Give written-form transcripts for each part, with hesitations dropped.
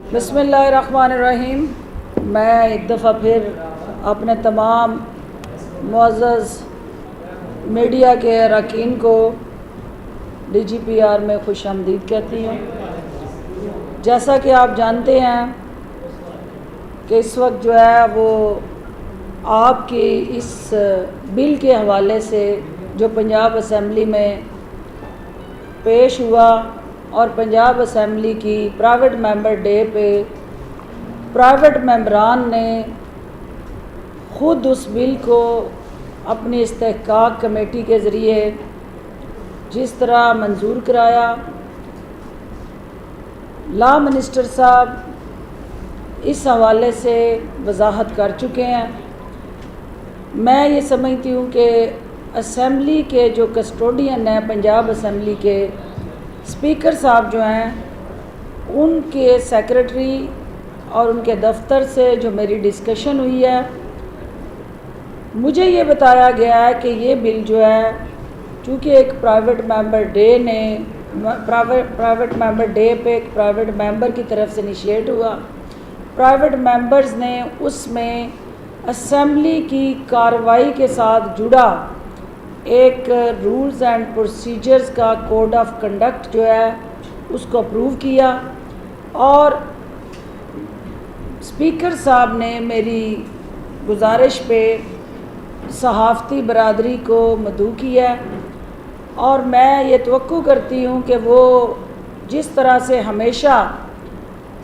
बिस्मिल्लाहिर्रहमानिर्रहीम। मैं एक दफ़ा फिर अपने तमाम मुअज़्ज़ज़ मीडिया के अरकान को DGPR में खुशामदीद कहती हूँ। जैसा कि आप जानते हैं कि इस वक्त जो है वो आपकी इस बिल के हवाले से जो पंजाब असम्बली में पेश हुआ और पंजाब असम्बली की प्राइवेट मेंबर डे पे प्राइवेट मेंबरान ने ख़ुद उस बिल को अपनी इस्तेहकाक कमेटी के ज़रिए जिस तरह मंजूर कराया, लॉ मिनिस्टर साहब इस हवाले से वजाहत कर चुके हैं। मैं ये समझती हूँ कि असम्बली के जो कस्टोडियन हैं, पंजाब असम्बली के स्पीकर साहब जो हैं, उनके सेक्रेटरी और उनके दफ्तर से जो मेरी डिस्कशन हुई है, मुझे ये बताया गया है कि ये बिल जो है, चूँकि एक प्राइवेट मेंबर डे पे एक प्राइवेट मेंबर की तरफ से इनिशिएट हुआ, प्राइवेट मेंबर्स ने उसमें असम्बली की कार्रवाई के साथ जुड़ा एक रूल्स एंड प्रोसीजर्स का कोड ऑफ कंडक्ट जो है उसको अप्रूव किया और स्पीकर साहब ने मेरी गुजारिश पे सहाफ़ती बरादरी को मदऊ किया और मैं ये तवक्कुह करती हूँ कि वो जिस तरह से हमेशा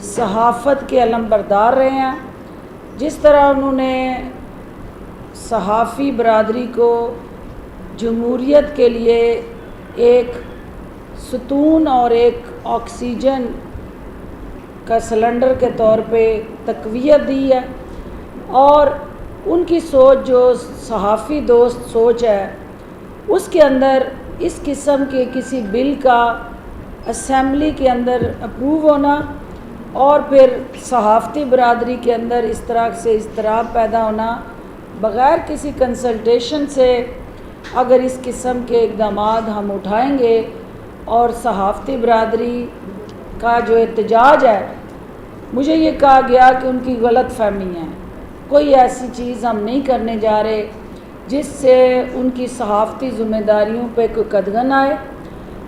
सहाफ़त के अलमबरदार रहे हैं, जिस तरह उन्होंने सहाफ़ी बरादरी को जमहूरियत के लिए एक सुतून और एक ऑक्सीजन का सिलेंडर के तौर पे तक़वियत दी है और उनकी सोच जो सहाफ़ी दोस्त सोच है, उसके अंदर इस किस्म के किसी बिल का असम्बली के अंदर अप्रूव होना और फिर सहाफ़ती बरादरी के अंदर इस तरह से इज़्तिराब पैदा होना, बग़ैर किसी कंसल्टेशन से अगर इस किस्म के इक़दाम हम उठाएंगे और सहाफ़ती बरादरी का जो एहतजाज है, मुझे ये कहा गया कि उनकी गलत फ़हमी है, कोई ऐसी चीज़ हम नहीं करने जा रहे जिससे उनकी सहाफ़ती ज़िम्मेदारियों पे कोई कदगन आए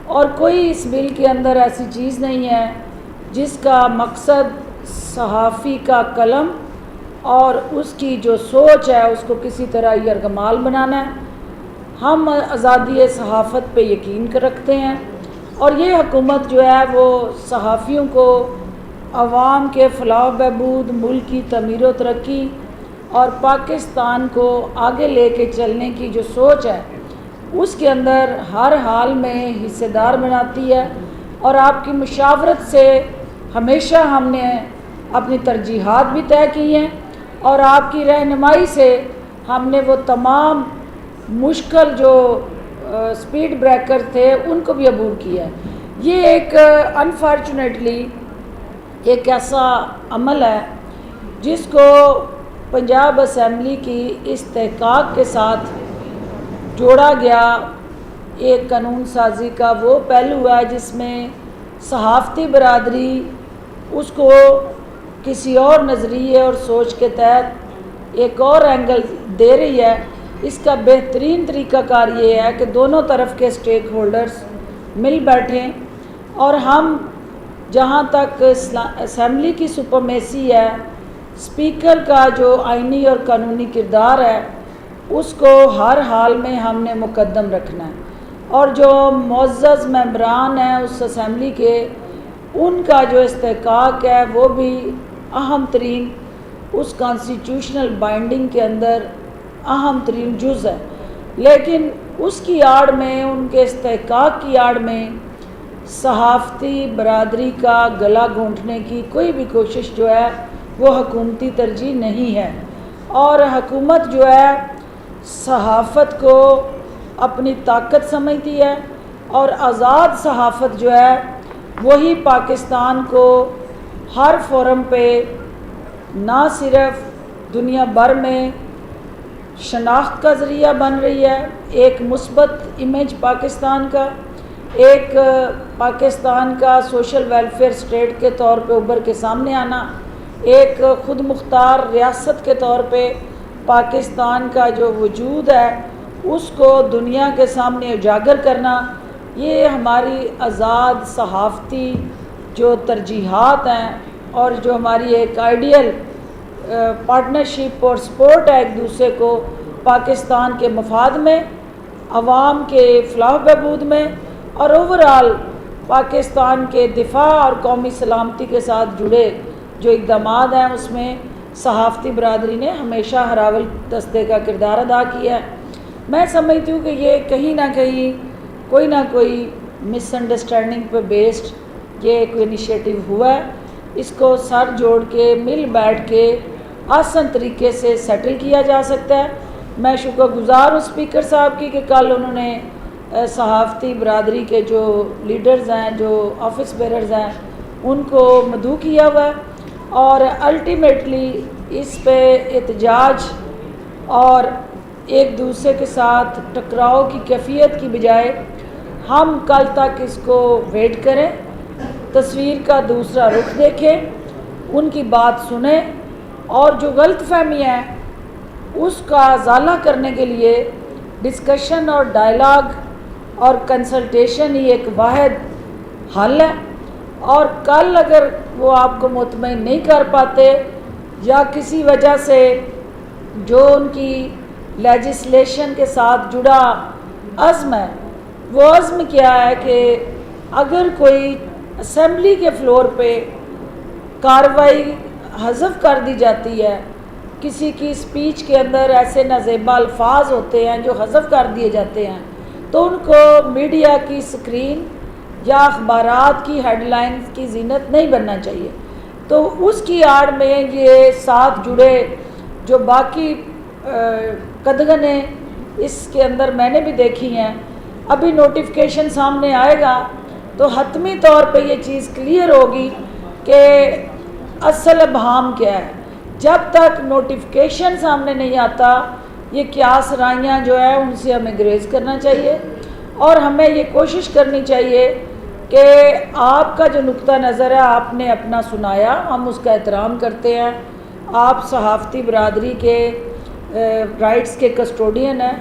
और कोई इस बिल के अंदर ऐसी चीज़ नहीं है जिसका मकसद सहाफ़ी का कलम और उसकी जो सोच है उसको किसी तरह यरगमाल बनाना है। हम आज़ादी सहाफ़त पे यकीन रखते हैं और ये हुकूमत जो है वो सहाफ़ियों को अवाम के फ़लाह बहबूद, मुल्क की तमीर व तरक्की और पाकिस्तान को आगे लेके चलने की जो सोच है उसके अंदर हर हाल में हिस्सेदार बनाती है और आपकी मुशावरत से हमेशा हमने अपनी तरजीहात भी तय की हैं और आपकी रहनुमाई से हमने वो तमाम मुश्किल जो स्पीड ब्रेकर थे उनको भी अबूर किया है। ये एक अनफॉर्चुनेटली एक ऐसा अमल है जिसको पंजाब असम्बली की इस्तेहकाक के साथ जोड़ा गया एक कानून साजी का वो पहलू है जिसमें सहाफ़ती बरादरी उसको किसी और नज़रिए और सोच के तहत एक और एंगल दे रही है। इसका बेहतरीन तरीक़ाकार ये है कि दोनों तरफ के स्टेक होल्डर्स मिल बैठें और हम जहाँ तक असम्बली की सुपरमेसी है, स्पीकर का जो आइनी और कानूनी किरदार है उसको हर हाल में हमने मुकद्दम रखना है और जो मुअज़्ज़ज़ मेंबरान हैं उस असम्बली के, उनका जो इस्तेहकाक है वो भी अहम तरीन उस कॉन्स्टिट्यूशनल बाइंडिंग के अंदर अहम तरीन जुज़ है। लेकिन उसकी आड़ में, उनके इस्तेहकाक की आड़ में सहाफ़ती बरादरी का गला घोंटने की कोई भी कोशिश जो है वो हुकूमती तरजीह नहीं है और हुकूमत जो है सहाफ़त को अपनी ताकत समझती है और आज़ाद सहाफ़त जो है वही पाकिस्तान को हर फोरम पे ना सिर्फ दुनिया भर में शनाख्त का ज़रिया बन रही है, एक मुस्बत इमेज पाकिस्तान का, एक पाकिस्तान का सोशल वेलफेयर स्टेट के तौर पे उभर के सामने आना, एक खुद मुख्तार रियासत के तौर पे पाकिस्तान का जो वजूद है उसको दुनिया के सामने उजागर करना, ये हमारी आज़ाद सहाफ़ती जो तरजीहात हैं और जो हमारी एक आइडियल पार्टनरशिप और सपोर्ट है एक दूसरे को पाकिस्तान के मफाद में, अवाम के फलाह बहबूद में और ओवरऑल पाकिस्तान के दिफा और कौमी सलामती के साथ जुड़े जो इक़दाम हैं उसमें सहाफ़ती बरदरी ने हमेशा हरावल दस्ते का किरदार अदा किया है। मैं समझती हूँ कि ये कहीं ना कहीं कोई ना कोई मिसअंडरस्टैंडिंग पर बेस्ड ये कोई इनिशिएटिव हुआ है, इसको सर जोड़ के मिल बैठ के आसान तरीके से सेटल किया जा सकता है। मैं शुक्रगुज़ार हूँ स्पीकर साहब की कि कल उन्होंने सहाफ़ती बरदरी के जो लीडर्स हैं, जो ऑफिस बेरर्स हैं, उनको मदऊ किया हुआ है और अल्टीमेटली इस पे एहतजाज और एक दूसरे के साथ टकराव की कैफियत की बजाय हम कल तक इसको वेट करें, तस्वीर का दूसरा रुख देखें, उनकी बात सुने और जो गलतफहमियाँ हैं उसका अज़ाला करने के लिए डिस्कशन और डायलॉग और कंसल्टेशन ही एक वाहिद हल है। और कल अगर वो आपको मुतमईन नहीं कर पाते या किसी वजह से जो उनकी लेजिस्लेशन के साथ जुड़ा अज़्म है, वो अज़्म क्या है कि अगर कोई असम्बली के फ्लोर पे कार्रवाई हज़फ कर दी जाती है, किसी की स्पीच के अंदर ऐसे नाज़ेबा अल्फाज होते हैं जो हज़फ कर दिए जाते हैं, तो उनको मीडिया की स्क्रीन या अखबारात की हेडलाइंस की जीनत नहीं बनना चाहिए। तो उसकी आड़ में ये साथ जुड़े जो बाकी कदगनें इसके अंदर मैंने भी देखी हैं, अभी नोटिफिकेशन सामने आएगा तो हतमी तौर पे ये चीज़ क्लियर होगी कि असल अबहाम क्या है। जब तक नोटिफिकेशन सामने नहीं आता, ये क्यास राइयाँ जो है उनसे हमें ग्रेज करना चाहिए और हमें ये कोशिश करनी चाहिए कि आपका जो नुक्ता नज़र है आपने अपना सुनाया, हम उसका एहतराम करते हैं। आप सहाफ़ती बरदरी के राइट्स के कस्टोडियन हैं,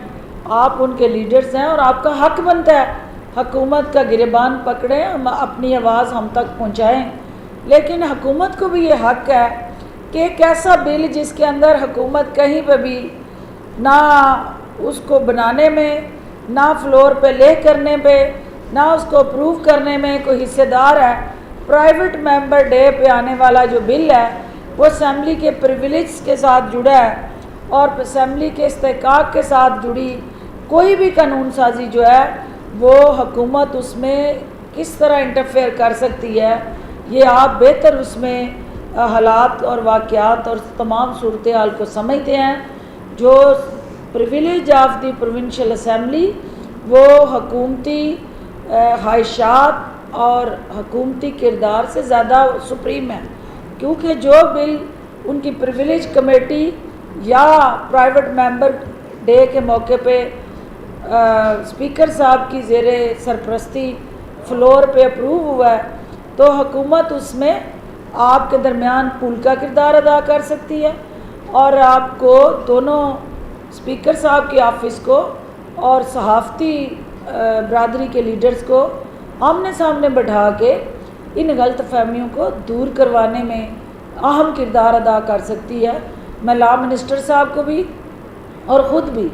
आप उनके लीडर्स हैं और आपका हक बनता है हुकूमत का गिरबान पकड़ें, हम अपनी आवाज़ हम तक पहुँचाएँ। लेकिन हुकूमत को भी ये हक है कि एक ऐसा बिल जिसके अंदर हुकूमत कहीं पर भी ना उसको बनाने में, ना फ्लोर पे ले करने पे, ना उसको अप्रूव करने में कोई हिस्सेदार है। प्राइवेट मेंबर डे पे आने वाला जो बिल है वो असम्बली के प्रिविलेज के साथ जुड़ा है और असम्बली के इस्तेहकाक के साथ जुड़ी कोई भी कानून साजी जो है वो हुकूमत उसमें किस तरह इंटरफेयर कर सकती है, ये आप बेहतर उसमें हालात और वाक़यात और तमाम सूरत हाल को समझते हैं। जो privilege of the provincial assembly वो हुकूमती ख्वाहिशात और हुकूमती किरदार से ज़्यादा सुप्रीम है, क्योंकि जो बिल उनकी प्रिविलेज कमेटी या प्राइवेट मेंबर डे के मौके पे स्पीकर साहब की ज़ेरे सरपरस्ती फ्लोर पे अप्रूव हुआ है, तो हुकूमत उसमें आपके दरमियान पुल का किरदार अदा कर सकती है और आपको दोनों स्पीकर साहब के ऑफिस को और सहाफ़ती बरदरी के लीडर्स को आमने सामने बैठा के इन गलत फहमियों को दूर करवाने में अहम किरदार अदा कर सकती है। मैं लॉ मिनिस्टर साहब को भी और ख़ुद भी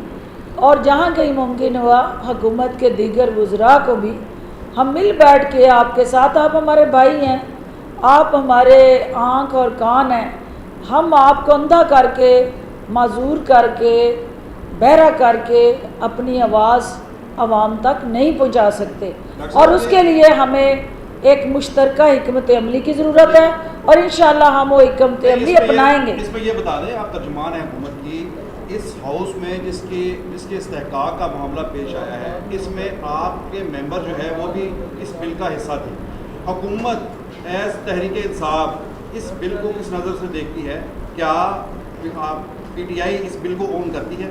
और जहाँ कहीं मुमकिन हुआ हुकूमत के दीगर वज़रा को भी हम मिल बैठ के आपके साथ, आप हमारे भाई हैं, आप हमारे आँख और कान हैं, हम आपको अंधा करके, माजूर करके, बहरा करके अपनी आवाज़ आवाम तक नहीं पहुंचा सकते और उसके लिए हमें एक मुश्तरका हिकमत अमली की ज़रूरत है और इंशाअल्लाह हम वो हिकमत अमली अपनाएंगे। इसमें ये बता दें, आप तर्जुमान हैं हुकूमत की, इस हाउस में जिसके इस्तेहकाक का मामला पेश आया है, इसमें आपके मेंबर जो है वो भी इस बिल का हिस्सा थे। हुकूमत एज तहरीक इंसाफ इस बिल को किस नज़र से देखती है? क्या आप PTI इस बिल को ओन करती है?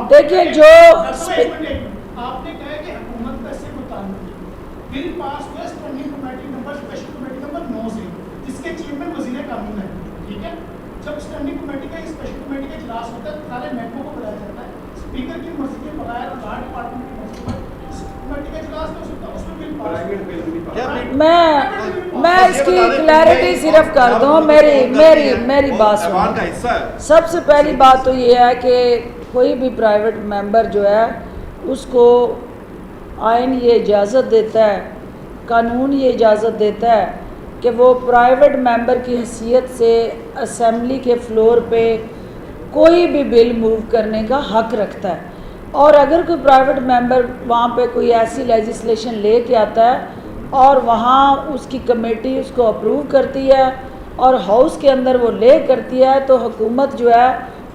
देखिए, जो आपने कहा कि हुकूमत का इससे पार्लियामेंट। बिल पास हुआ standing committee number special committee number 9 से, जिसके चेयरमैन वजीर कानून है। ठीक है, जब स्टैंडिंग कमेटी का स्पेशल कमेटी का इजलास होता है, सारे महकमों को बुलाया जाता है, स्पीकर की मर्जी के बगैर और लॉ डिपार्टमेंट की मर्जी पर कमेटी का इजलास नहीं हो सकता, उसमें बिल पास। मैं इसकी क्लैरिटी सिर्फ कर दूं, मेरी बात ऐवान का सुनो। हिस्सा है। सबसे पहली बात तो ये है कि कोई भी प्राइवेट मेंबर जो है उसको आइन ये इजाज़त देता है, कानून ये इजाज़त देता है कि वो प्राइवेट मेंबर की हैसियत से असेंबली के फ्लोर पे कोई भी बिल मूव करने का हक रखता है। और अगर कोई प्राइवेट मेंबर वहाँ पे कोई ऐसी लेजिस्लेशन लेके आता है और वहाँ उसकी कमेटी उसको अप्रूव करती है और हाउस के अंदर वो ले करती है, तो हुकूमत जो है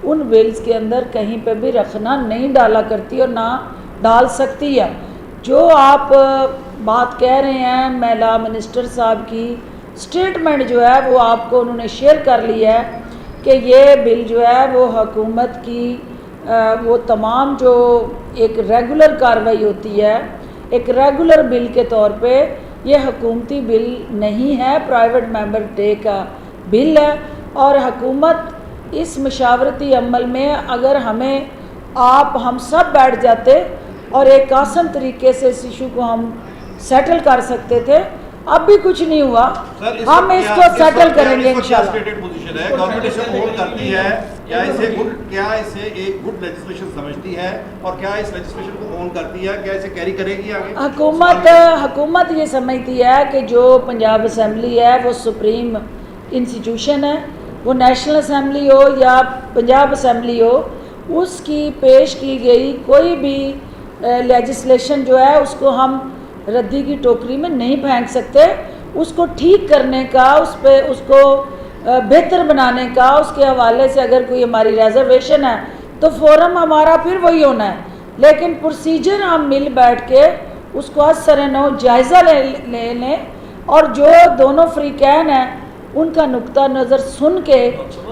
उन बिल्स के अंदर कहीं पे भी रखना नहीं डाला करती और ना डाल सकती है। जो आप बात कह रहे हैं, महिला मिनिस्टर साहब की स्टेटमेंट जो है वो आपको उन्होंने शेयर कर ली है कि ये बिल जो है वो हुकूमत की वो तमाम जो एक रेगुलर कार्रवाई होती है, एक रेगुलर बिल के तौर पे ये हुकूमती बिल नहीं है, प्राइवेट मेंबर डे का बिल है। और हुकूमत इस मशावरती अमल में अगर हम सब बैठ जाते और एक आसान तरीके से इस इशू को हम सेटल कर सकते थे, अब भी कुछ नहीं हुआ, हम इसको सेटल करेंगे इंशाल्लाह। पोजीशन है, गवर्नमेंट इसे होल्ड करती है, क्या इसे एक गुड लेजिस्लेशन समझती है और क्या इस लेजिस्लेशन को ऑन करती है, क्या इसे कैरी करेगी आगे? हुकूमत ये समझती है कि जो पंजाब असम्बली है वो सुप्रीम इंस्टीट्यूशन है, वो नेशनल असम्बली हो या पंजाब असम्बली हो, उसकी पेश की गई कोई भी लेजिस्लेशन जो है उसको हम रद्दी की टोकरी में नहीं फेंक सकते। उसको ठीक करने का, उसको बेहतर बनाने का, उसके हवाले से अगर कोई हमारी रिजर्वेशन है तो फ़ौरम हमारा फिर वही होना है, लेकिन प्रोसीजर हम मिल बैठ के उसको असर-ए-नौ जायज़ा ले लें और जो दोनों फ्रीकैन हैं उनका नुक्ता नज़र सुन के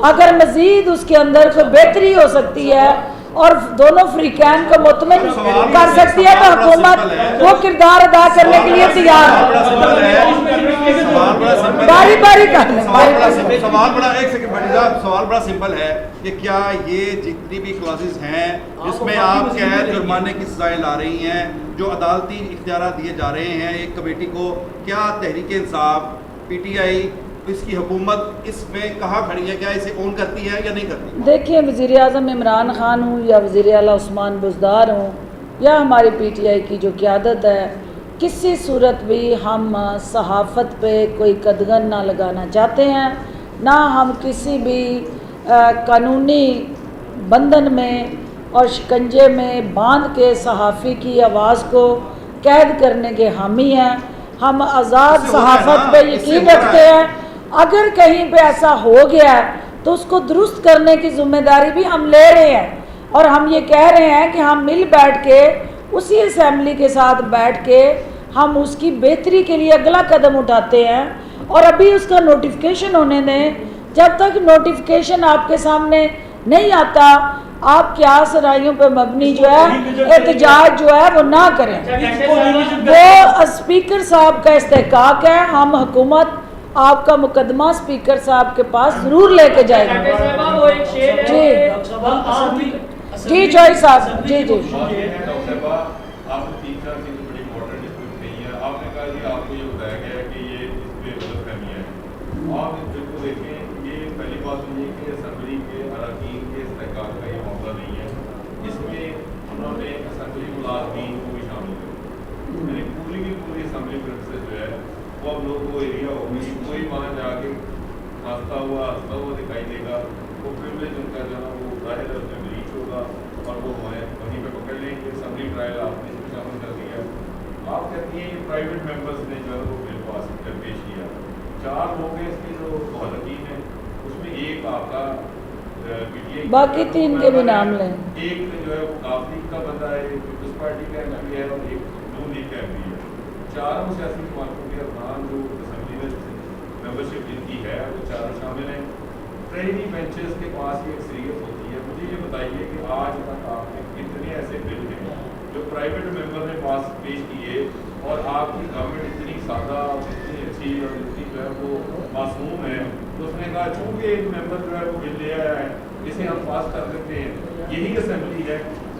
अगर मज़ीद उसके अंदर कोई बेहतरी हो सकती है और दोनों फ्रीकैन को मुतमिन कर सकती है तो हुकूमत वो किरदार अदा करने के लिए तैयार है। बारी बारी कर लें। सवाल बड़ा सिंपल है कि क्या ये जितनी भी क्लॉजेस हैं जिसमें आप कैद जुर्माने की सजाएं ला रही हैं, जो अदालती इख्तियार दिए जा रहे हैं एक कमेटी को, क्या तहरीक इंसाफ पीटीआई इसकी हुकूमत इसमें कहाँ खड़ी है, क्या इसे ऑन करती है या नहीं करती? देखिए, वज़ीर आज़म इमरान ख़ान हूँ या वज़ीर आला उस्मान बुज़दार हूँ या हमारी पीटीआई की जो क़यादत है, किसी सूरत भी हम सहाफ़त पे कोई कदगन ना लगाना चाहते हैं, ना हम किसी भी कानूनी बंधन में और शिकंजे में बांध के सहाफ़ी की आवाज़ को कैद करने के हामी हैं। हम आज़ाद सहाफ़त पे यकीन रखते हैं। अगर कहीं पे ऐसा हो गया है तो उसको दुरुस्त करने की जिम्मेदारी भी हम ले रहे हैं और हम ये कह रहे हैं कि हम मिल बैठ के उसी असेंबली के साथ बैठ के हम उसकी बेहतरी के लिए अगला कदम उठाते हैं और अभी उसका नोटिफिकेशन होने दें। जब तक नोटिफिकेशन आपके सामने नहीं आता, आप क्या सराइयों पे मबनी जो है एहतजाज जो है वो ना करें। वो स्पीकर साहब का इस्तेहकाक है, हम हुकूमत आपका मुकदमा स्पीकर साहब के पास ज़रूर लेके जाएंगे। जी जॉय साहब, जी जी वो आप लोगों को एरिया होगी, कोई वहाँ जाके हंसता हुआ दिखाई देगा, वो प्रिविलेज उनका जो है वो जाहिर है उसमें ब्रीच होगा और वो वहीं पे पकड़ लेंगे। असम्बली ट्रायल आपने इसमें शामिल कर दिया। आप कहती हैं ये प्राइवेट मेंबर्स ने जो है वो बिल पास कर पेश किया, 4 लोग हैं इसके जो मुहल्लिकीन हैं, उसमें एक आपका बाकी 3 के भी नाम लें। एक जो है वो काफ लीग का बंदा है, पीपल्स पार्टी का एमपी है और एक नून लीग का एमपी है। चारों सियासी जमातों के अरकान जो असम्बली में मेंबरशिप जिनकी है वो चारों शामिल हैं। ट्रेनी बेंचेस के पास ये अक्सरियत होती है। मुझे ये बताइए कि आज तक आपने कितने ऐसे बिल हैं जो जो प्राइवेट मेंबर ने पास पेश किए और आपकी गवर्नमेंट इतनी सादा, इतनी अच्छी और इतनी जो है वो मासूम है, तो उसने कहा चूँकि एक मेंबर जो है वो बिल ले आया है, इसे हम पास कर देते हैं। यही असेंबली है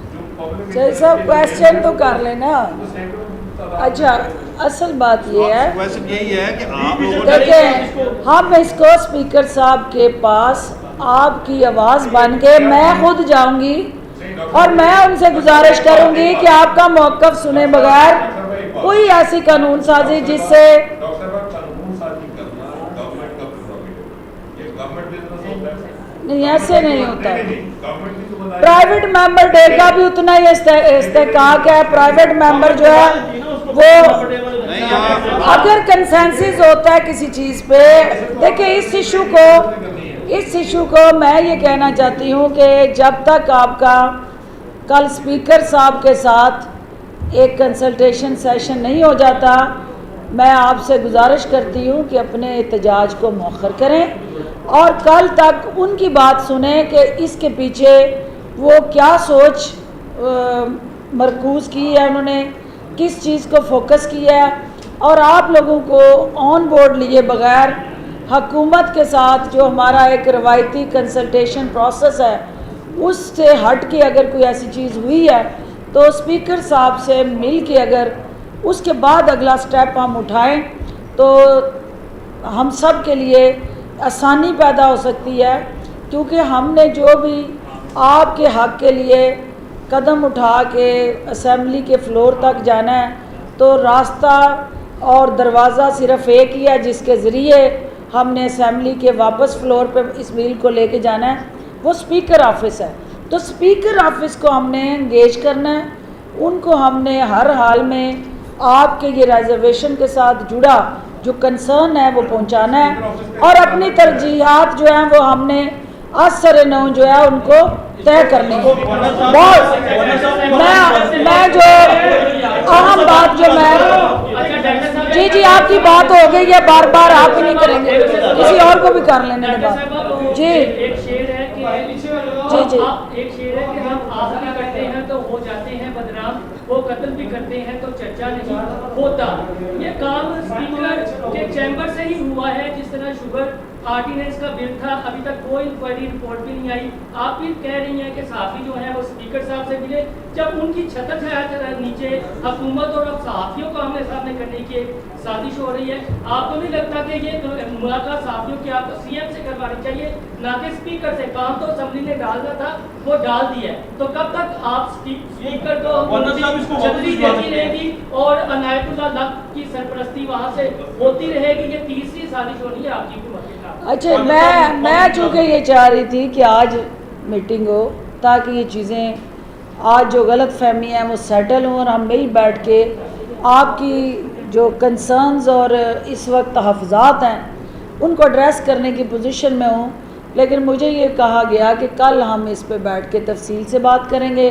जो पब्लिक सब क्वेश्चन तो कर लेना। अच्छा, असल बात ये है, क्वेश्चन यही है कि आप लोगों ने देखें, हम इसको स्पीकर साहब के पास आपकी आवाज़ बन के मैं खुद जाऊंगी और मैं उनसे गुजारिश करूंगी कि आपका मौक़िफ़ सुने बगैर कोई ऐसी कानून साजी जिससे नहीं, ऐसे नहीं होता। प्राइवेट मेंबर डे का भी उतना ही इस्तेकाक है। प्राइवेट मेंबर जो है वो अगर कंसेंसस होता है किसी चीज़ पे, देखिए इस इशू को मैं ये कहना चाहती हूँ कि जब तक आपका कल स्पीकर साहब के साथ एक कंसल्टेशन सेशन नहीं हो जाता, मैं आपसे गुजारिश करती हूँ कि अपने एहतजाज को मौखर करें और कल तक उनकी बात सुने कि इसके पीछे वो क्या सोच मरकूज़ की है, उन्होंने किस चीज़ को फोकस किया है, और आप लोगों को ऑन बोर्ड लिए बगैर हकूमत के साथ जो हमारा एक रवायती कंसल्टेशन प्रोसेस है उससे हट के अगर कोई ऐसी चीज़ हुई है तो स्पीकर साहब से मिल के अगर उसके बाद अगला स्टेप हम उठाएं तो हम सब के लिए आसानी पैदा हो सकती है, क्योंकि हमने जो भी आपके हक़ के लिए कदम उठा के असेंबली के फ्लोर तक जाना है तो रास्ता और दरवाज़ा सिर्फ़ एक ही है जिसके ज़रिए हमने असेंबली के वापस फ्लोर पे इस बिल को लेके जाना है, वो स्पीकर ऑफिस है। तो स्पीकर ऑफिस को हमने इंगेज करना है, उनको हमने हर हाल में आपके ये रिजर्वेशन के साथ जुड़ा जो कंसर्न है वो पहुंचाना है और अपनी तरजीहात जो हैं वो हमने असर नौ जो है उनको तय करनी है। बहुत मैं जो अहम बात जो मैं जी आपकी बात हो गई है, बार बार आप ही नहीं करेंगे, किसी और को भी कर लेने के बाद जी एक शेर है कि जी एक शेर है कि हम आप भी करते हैं तो हो जाते हैं बदनाम, वो कत्ल भी करते हैं तो चर्चा नहीं होता। ये काम स्पीकर के चैम्बर से ही हुआ है। जिस तरह शुगर ऑर्डिनेंस का बिल था, अभी तक कोई इंक्वायरी रिपोर्ट भी नहीं आई। आप भी कह रही हैं कि सहाफ़ी जो है वो स्पीकर साहब से मिले, जब उनकी छतर छाया नीचे हुकूमत और अब सहाफ़ियों को आमने सामने करने की साजिश हो रही है। आपको नहीं लगता कि ये मुलाकात सहाफ़ियों की आपको सीएम से करवानी चाहिए, ना कि स्पीकर से? काम तो असेंबली ने डालना था, वो डाल दिया, तो कब तक आप स्पीकर को छतरी देती रहेगी और अनायतुल्लाह लक की सरपरस्ती वहाँ से होती रहेगी? ये तीसरी साजिश होनी है आपकी हुकूमत के साथ। अच्छा, मैं चूँकि ये चाह रही थी कि आज मीटिंग हो ताकि ये चीज़ें आज जो गलत फहमी है वो सेटल हों और हम मिल बैठ के आपकी जो कंसर्न्स और इस वक्त तहफ़्फ़ुज़ात हैं उनको एड्रेस करने की पोजीशन में हूँ। लेकिन मुझे ये कहा गया कि कल हम इस पे बैठ के तफसील से बात करेंगे।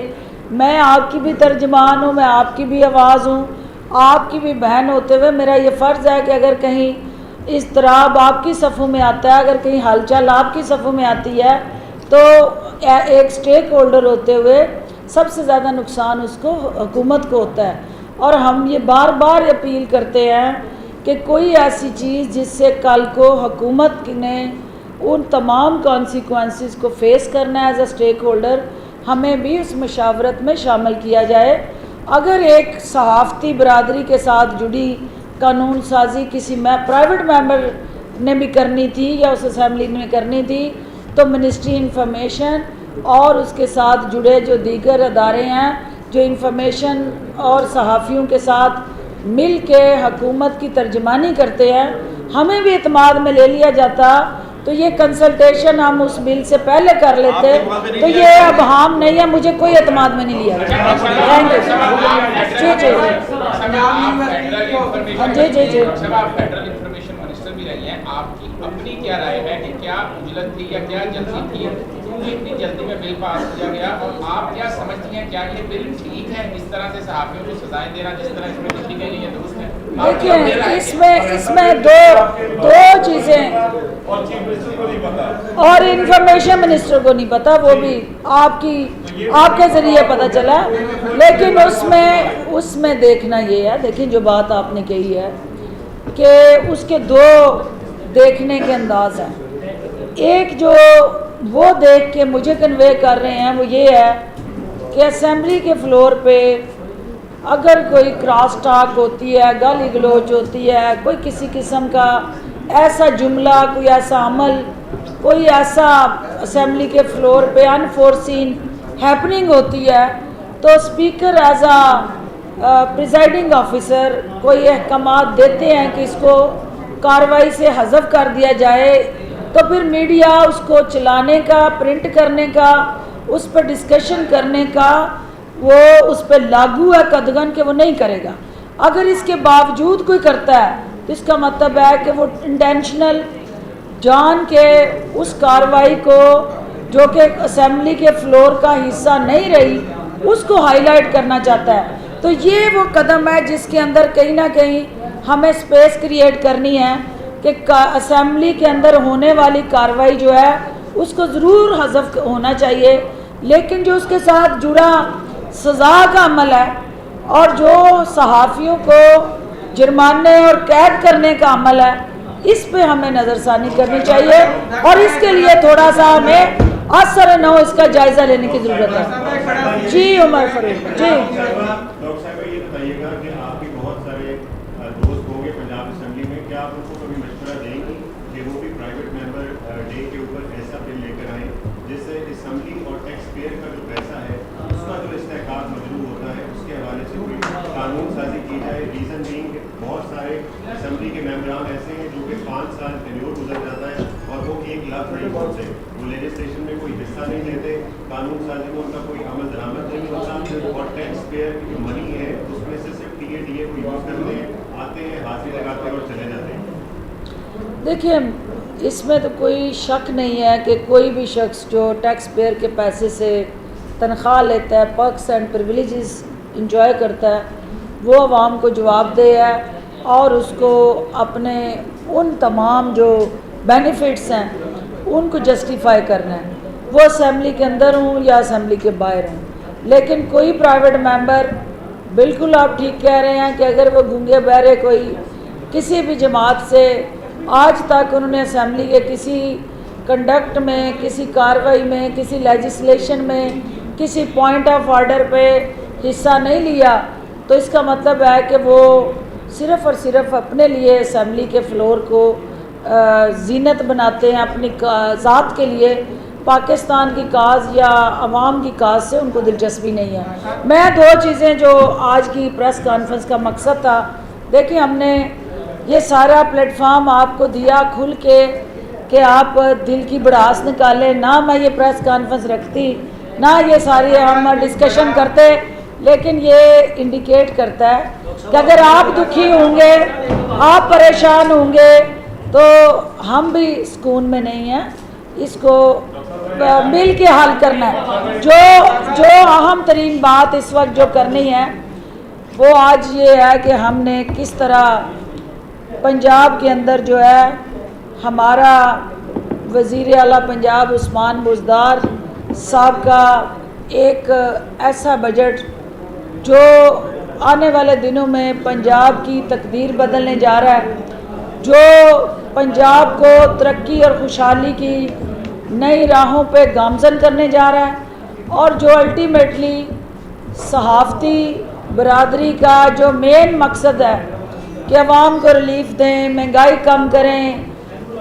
मैं आपकी भी तर्जमान हूँ, मैं आपकी भी आवाज़ हूँ, आपकी भी बहन होते हुए मेरा ये फ़र्ज़ है कि अगर कहीं इस तरह आपकी सफ़ों में आता है, अगर कहीं हलचल आपकी सफ़ों में आती है तो एक स्टेक होल्डर होते हुए सबसे ज़्यादा नुकसान उसको हुकूमत को होता है। और हम ये बार बार अपील करते हैं कि कोई ऐसी चीज़ जिससे कल को हुकूमत ने उन तमाम कॉन्सिक्वेंसेस को फेस करना है एज अ स्टेक होल्डर, हमें भी उस मशावरत में शामिल किया जाए। अगर एक सहाफ़ती बरादरी के साथ जुड़ी कानून साजी किसी प्राइवेट मेंबर ने भी करनी थी या उस असेंबली में करनी थी तो मिनिस्ट्री इंफॉर्मेशन और उसके साथ जुड़े जो दीगर अदारे हैं जो इंफॉर्मेशन और सहाफ़ियों के साथ मिल के हुकूमत की तर्जमानी करते हैं, हमें भी एतमाद में ले लिया जाता तो ये कंसल्टेशन हम उस बिल से पहले कर लेते। तो ये अब हम नहीं है, मुझे कोई एतमाद में नहीं लिया। थैंक यू जी जी जी। आप फेडरल इंफॉर्मेशन मिनिस्टर भी रही हैं, आपकी अपनी क्या राय है कि क्या उजलत थी या क्या जल्दी थी, इतनी जल्दी में बिल पास किया गया, और आप क्या समझती हैं क्या ये बिल ठीक है इस तरह से सहाफ़ियों को सजाएं देना जिस तरह इसमें लिखी गई है दुरुस्त है? देखिए इसमें दो चीज़ें, और चीफ मिनिस्टर को नहीं पता, और इन्फॉर्मेशन मिनिस्टर को नहीं पता, वो भी आपके ज़रिए पता चला। लेकिन उसमें देखना ये है, देखिए जो बात आपने कही है कि उसके दो देखने के अंदाज हैं। एक जो वो देख के मुझे कन्वे कर रहे हैं वो ये है कि असेंबली के फ्लोर पे अगर कोई क्रॉस टॉक होती है, गाली गलोच होती है, कोई किसी किस्म का ऐसा जुमला, कोई ऐसा अमल, कोई ऐसा असेंबली के फ्लोर पे अनफोर्सीन हैपनिंग होती है, तो स्पीकर एज आ प्रिजाइडिंग ऑफिसर कोई अहकामात देते हैं कि इसको कार्रवाई से हज़फ कर दिया जाए, तो फिर मीडिया उसको चलाने का, प्रिंट करने का, उस पर डिस्कशन करने का वो उस पर लागू है कदगन के वो नहीं करेगा। अगर इसके बावजूद कोई करता है तो इसका मतलब है कि वो इंटेंशनल जान के उस कार्रवाई को जो कि असेंबली के फ्लोर का हिस्सा नहीं रही उसको हाईलाइट करना चाहता है। तो ये वो कदम है जिसके अंदर कहीं ना कहीं हमें स्पेस क्रिएट करनी है कि असेंबली के अंदर होने वाली कार्रवाई जो है उसको ज़रूर हज़फ होना चाहिए, लेकिन जो उसके साथ जुड़ा सज़ा का अमल है और जो सहाफ़ियों को जुर्माने और कैद करने का अमल है, इस पे हमें नज़रसानी करनी चाहिए और इसके लिए थोड़ा सा हमें असर न हो इसका जायज़ा लेने की ज़रूरत है। जी उमर फरूक जी। डॉक्टर साहब ये बताइएगा कि आपके बहुत सारे दोस्त होंगे पंजाब असेंबली में, क्या आप उनको कभी मशवरा देंगी कि वो भी प्राइवेट मेंबर डे के ऊपर ऐसा बिल लेकर आए जिससे असेंबली और टैक्स पेयर का जो पैसा है उसका जो इस्तेहकाक मजरू होता है उसके हवाले से कोई कानून साजी की जाए। रीज़न बीइंग बहुत सारे असेंबली के मेंबरान ऐसे हैं जो कि 5 साल टेन्योर गुजर जाता है और वो 1 लाख नहीं पहुँचते, वो लेजिस्लेशन में कोई हिस्सा नहीं लेते, कानून साजी में उनका कोई अमल दरामद नहीं होता और टैक्स पेयर की जो मनी है उसमें से सिर्फ टीए को यूज़ करते हैं, आते हैं, हाजिरी लगाते हैं और चले जाते हैं। देखिए इसमें तो कोई शक नहीं है कि कोई भी शख्स जो टैक्स पेयर के पैसे से तनख्वाह लेता है, पर्क्स एंड प्रिविलेजेस इंजॉय करता है, वो आवाम को जवाबदेह है और उसको अपने उन तमाम जो बेनिफिट्स हैं उनको जस्टिफाई करना है, वो असेंबली के अंदर हूँ या असेंबली के बाहर हूँ। लेकिन कोई प्राइवेट मेंबर, बिल्कुल आप ठीक कह रहे हैं कि अगर वो गूंगे बहरे कोई किसी भी जमात से आज तक उन्होंने असेंबली के किसी कंडक्ट में, किसी कार्रवाई में, किसी लेजिस्लेशन में, किसी पॉइंट ऑफ ऑर्डर पे हिस्सा नहीं लिया, तो इसका मतलब है कि वो सिर्फ़ और सिर्फ अपने लिए असेंबली के फ्लोर को जीनत बनाते हैं, अपनी ज़ात के लिए। पाकिस्तान की काज या अवाम की काज से उनको दिलचस्पी नहीं है। मैं 2 चीज़ें जो आज की प्रेस कॉन्फ्रेंस का मकसद था, देखिए हमने ये सारा प्लेटफॉर्म आपको दिया खुल के कि आप दिल की भड़ास निकालें, ना मैं ये प्रेस कॉन्फ्रेंस रखती, ना ये सारी हम डिस्कशन करते, लेकिन ये इंडिकेट करता है कि अगर आप दुखी होंगे, आप परेशान होंगे, तो हम भी सुकून में नहीं हैं। इसको मिल के हल करना है। जो अहम तरीन बात इस वक्त जो करनी है वो आज ये है कि हमने किस तरह पंजाब के अंदर जो है हमारा वज़ीर आला पंजाब उस्मान बुज़दार साहब का एक ऐसा बजट जो आने वाले दिनों में पंजाब की तकदीर बदलने जा रहा है, जो पंजाब को तरक्की और खुशहाली की नई राहों पे गामज़न करने जा रहा है और जो अल्टीमेटली सहाफ़ती बरादरी का जो मेन मकसद है कि अवाम को रिलीफ दें, महंगाई कम करें,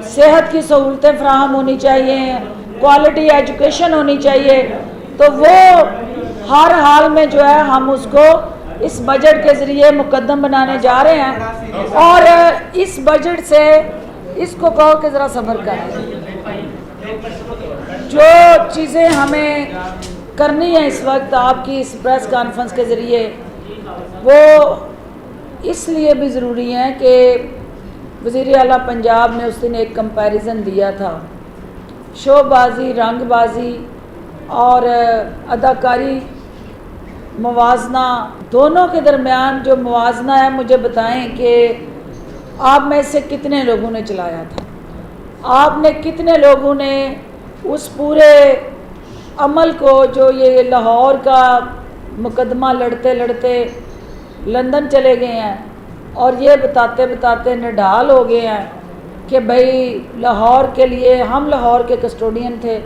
सेहत की सहूलतें फराहम होनी चाहिए, क्वालिटी एजुकेशन होनी चाहिए, तो वो हर हाल में जो है हम उसको इस बजट के ज़रिए मुकद्दम बनाने जा रहे हैं। और इस बजट से इसको कहो कि ज़रा सब्र करें, जो चीज़ें हमें करनी है इस वक्त आपकी इस प्रेस कॉन्फ्रेंस के ज़रिए, वो इसलिए भी ज़रूरी है कि वज़ीर आला पंजाब ने उस दिन एक कंपैरिजन दिया था, शोबाजी, रंगबाजी और अदाकारी मुवाजना, दोनों के दरमियान जो मुवाजना है, मुझे बताएं कि आप में से कितने लोगों ने चलाया था, आपने कितने लोगों ने उस पूरे अमल को, जो ये लाहौर का मुकदमा लड़ते लड़ते लंदन चले गए हैं और ये बताते बताते निढाल हो गए हैं कि भाई लाहौर के लिए हम लाहौर के कस्टोडियन थे,